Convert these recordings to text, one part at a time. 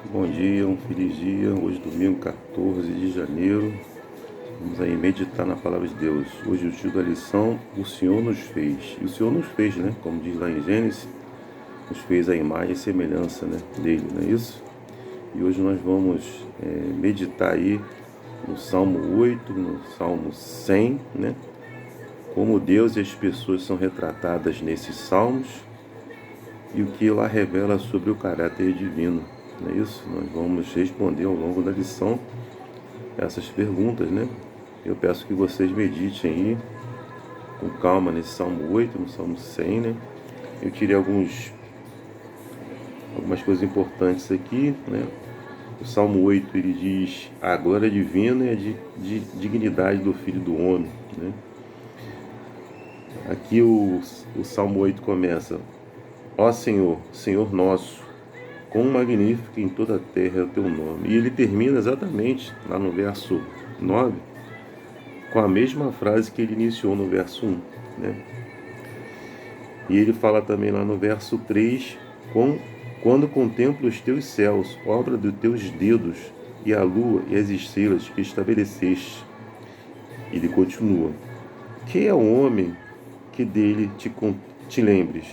Bom dia, um feliz dia. Hoje, domingo 14 de janeiro. Vamos aí meditar na palavra de Deus. Hoje, o título da lição: O Senhor nos fez. E o Senhor nos fez, né? Como diz lá em Gênesis, nos fez a imagem e semelhança, né, dele, não é isso? E hoje nós vamos meditar aí no Salmo 8, no Salmo 100, né? Como Deus e as pessoas são retratadas nesses salmos e o que lá revela sobre o caráter divino. Não é isso? Nós vamos responder ao longo da lição essas perguntas, né? Eu peço que vocês meditem aí com calma nesse Salmo 8, no Salmo 100, né? Eu tirei algumas coisas importantes aqui, né? O Salmo 8 ele diz a glória divina é de dignidade do Filho do Homem, né? Aqui o Salmo 8 começa: Ó Senhor, Senhor nosso, quão magnífico em toda a terra é o teu nome. E ele termina exatamente lá no verso 9 com a mesma frase que ele iniciou no verso 1, né? E ele fala também lá no verso 3, quando contemplo os teus céus, obra dos teus dedos, e a lua e as estrelas que estabeleceste. Ele continua: que é o homem que dele te lembres,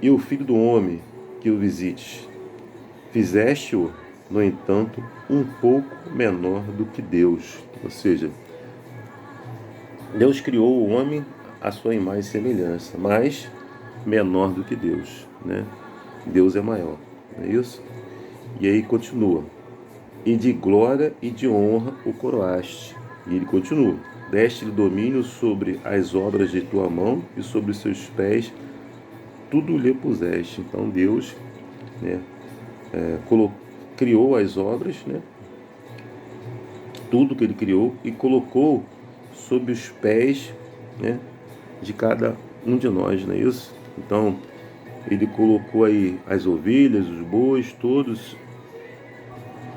e o filho do homem que o visites? Fizeste-o, no entanto, um pouco menor do que Deus. Ou seja, Deus criou o homem à sua imagem e semelhança, mas menor do que Deus, né? Deus é maior, não é isso? E aí continua: e de glória e de honra o coroaste. E ele continua: deste-lhe domínio sobre as obras de tua mão e sobre os seus pés tudo lhe puseste. Então Deus, né, criou as obras, né, tudo que ele criou, e colocou sob os pés, né, de cada um de nós, não é isso? Então ele colocou aí as ovelhas, os bois, todos,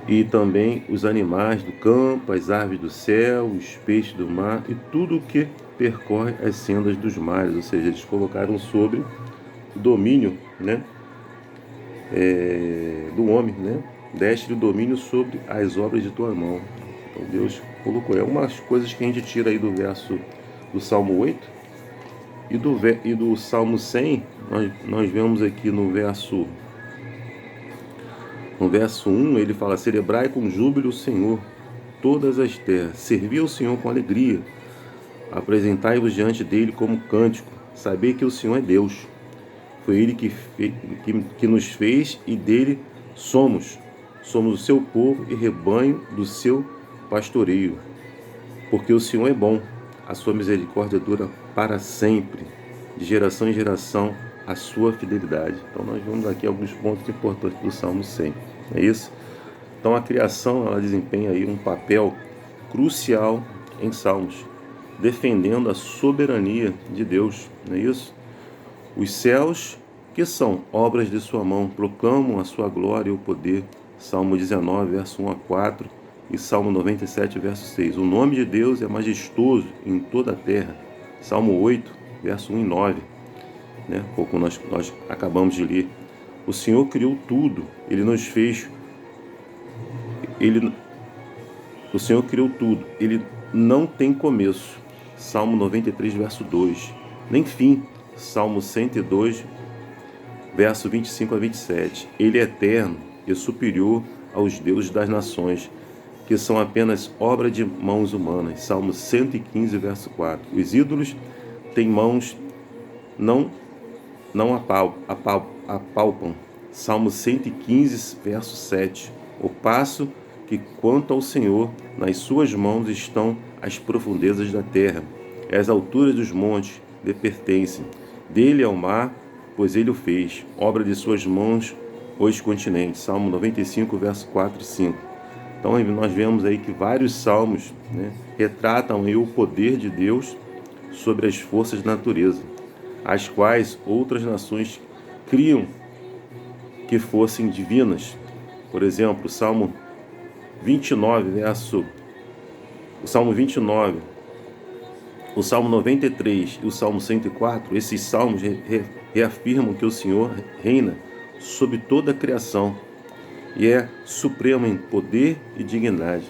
e também os animais do campo, as aves do céu, os peixes do mar e tudo o que percorre as sendas dos mares. Ou seja, eles colocaram sobre o domínio, né, do homem, né? Deste-lhe o domínio sobre as obras de tua mão. Então Deus colocou. É umas coisas que a gente tira aí do verso do Salmo 8 e do Salmo 100. Nós vemos aqui no verso 1, ele fala: celebrai com júbilo o Senhor todas as terras, servi ao Senhor com alegria, apresentai-vos diante dele como cântico, sabei que o Senhor é Deus. Foi ele que nos fez e dele somos o seu povo e rebanho do seu pastoreio. Porque o Senhor é bom, a sua misericórdia dura para sempre, de geração em geração a sua fidelidade. Então nós vemos aqui alguns pontos importantes do Salmo 100, é isso? Então a criação, ela desempenha aí um papel crucial em Salmos, defendendo a soberania de Deus, não é isso? Os céus, que são obras de sua mão, proclamam a sua glória e o poder. Salmo 19, verso 1 a 4 e Salmo 97, verso 6. O nome de Deus é majestoso em toda a terra. Salmo 8, verso 1 e 9, né? Pouco nós acabamos de ler. O Senhor criou tudo, Ele nos fez, o Senhor criou tudo, Ele não tem começo. Salmo 93, verso 2, nem fim. Salmo 102, verso 25 a 27. Ele é eterno e superior aos deuses das nações, que são apenas obra de mãos humanas. Salmo 115, verso 4. Os ídolos têm mãos, não apalpam. Salmo 115, verso 7. O passo que, quanto ao Senhor, nas suas mãos estão as profundezas da terra, e as alturas dos montes lhe pertencem. Dele é o mar, pois ele o fez, obra de suas mãos os continentes. Salmo 95, verso 4 e 5. Então nós vemos aí que vários salmos, né, retratam aí o poder de Deus sobre as forças da natureza, as quais outras nações criam que fossem divinas. Por exemplo, o Salmo 29, o Salmo 29, o Salmo 93 e o Salmo 104, esses salmos reafirmam que o Senhor reina sobre toda a criação e é supremo em poder e dignidade.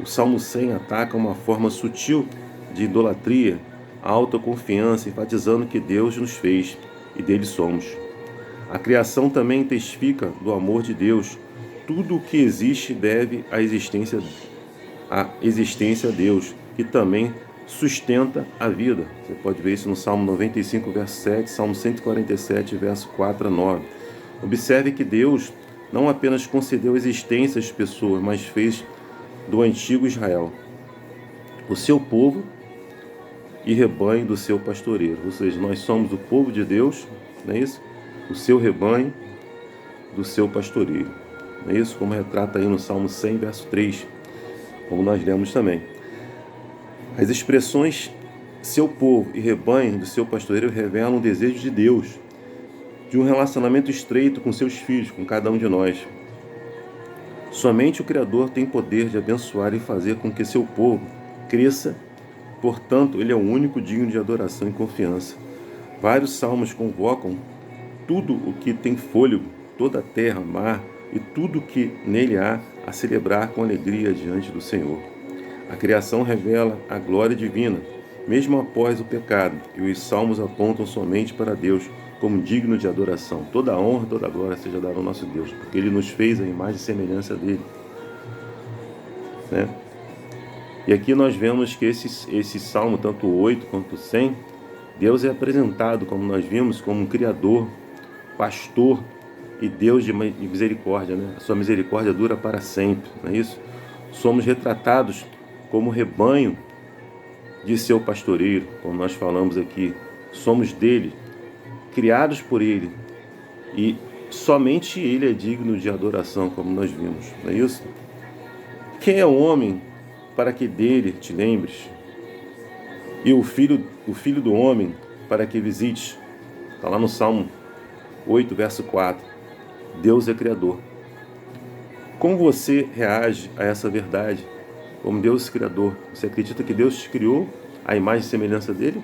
O Salmo 100 ataca uma forma sutil de idolatria, a autoconfiança, enfatizando que Deus nos fez e dele somos. A criação também testifica do amor de Deus. Tudo o que existe deve a existência a Deus, que também sustenta a vida. Você pode ver isso no Salmo 95, verso 7, Salmo 147, verso 4 a 9. Observe que Deus não apenas concedeu existência às pessoas, mas fez do antigo Israel o seu povo e rebanho do seu pastoreiro. Ou seja, nós somos o povo de Deus, não é isso? O seu rebanho do seu pastoreiro. Não é isso? Como retrata aí no Salmo 100, verso 3, como nós lemos também. As expressões seu povo e rebanho do seu pastoreiro revelam o desejo de Deus de um relacionamento estreito com seus filhos, com cada um de nós. Somente o Criador tem poder de abençoar e fazer com que seu povo cresça, portanto, ele é o único digno de adoração e confiança. Vários salmos convocam tudo o que tem fôlego, toda a terra, mar e tudo o que nele há a celebrar com alegria diante do Senhor. A criação revela a glória divina, mesmo após o pecado, e os salmos apontam somente para Deus como digno de adoração. Toda a honra, toda a glória seja dada ao nosso Deus, porque Ele nos fez a imagem e semelhança dEle. Né? E aqui nós vemos que esse salmo, tanto o 8 quanto o 100, Deus é apresentado, como nós vimos, como um Criador, pastor e Deus de misericórdia. Né? A sua misericórdia dura para sempre, não é isso? Somos retratados como rebanho de seu pastoreiro, como nós falamos aqui. Somos dele, criados por ele, e somente ele é digno de adoração, como nós vimos, não é isso? Quem é o homem para que dele te lembres? E o filho do homem para que visites? Está lá no Salmo 8, verso 4. Deus é Criador. Como você reage a essa verdade? Como Deus Criador, você acredita que Deus te criou à imagem e semelhança dele?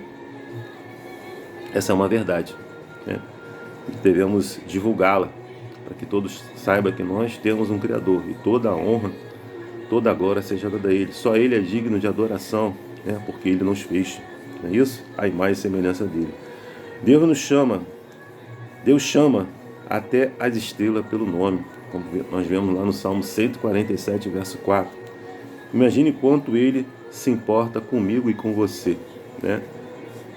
Essa é uma verdade, né? Devemos divulgá-la para que todos saibam que nós temos um Criador e toda a honra, toda a glória seja dada a Ele. Só Ele é digno de adoração, né? Porque Ele nos fez, não é isso? A imagem e semelhança dele. Deus chama até as estrelas pelo nome, como nós vemos lá no Salmo 147, verso 4. Imagine quanto Ele se importa comigo e com você, né?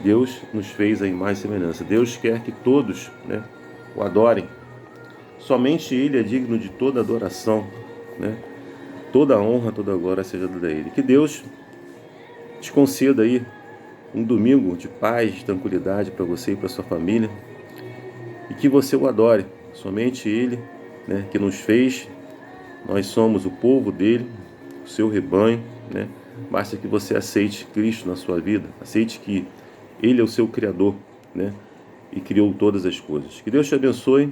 Deus nos fez a imagem e semelhança. Deus quer que todos, né, o adorem. Somente Ele é digno de toda adoração, né? Toda a honra, toda a glória seja dada a Ele. Que Deus te conceda aí um domingo de paz, de tranquilidade para você e para sua família, e que você o adore. Somente Ele, né, que nos fez. Nós somos o povo dele, o seu rebanho, né? Basta que você aceite Cristo na sua vida, aceite que Ele é o seu Criador, né? E criou todas as coisas. Que Deus te abençoe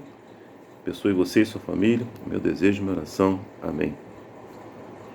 você e sua família. Meu desejo, minha oração. Amém.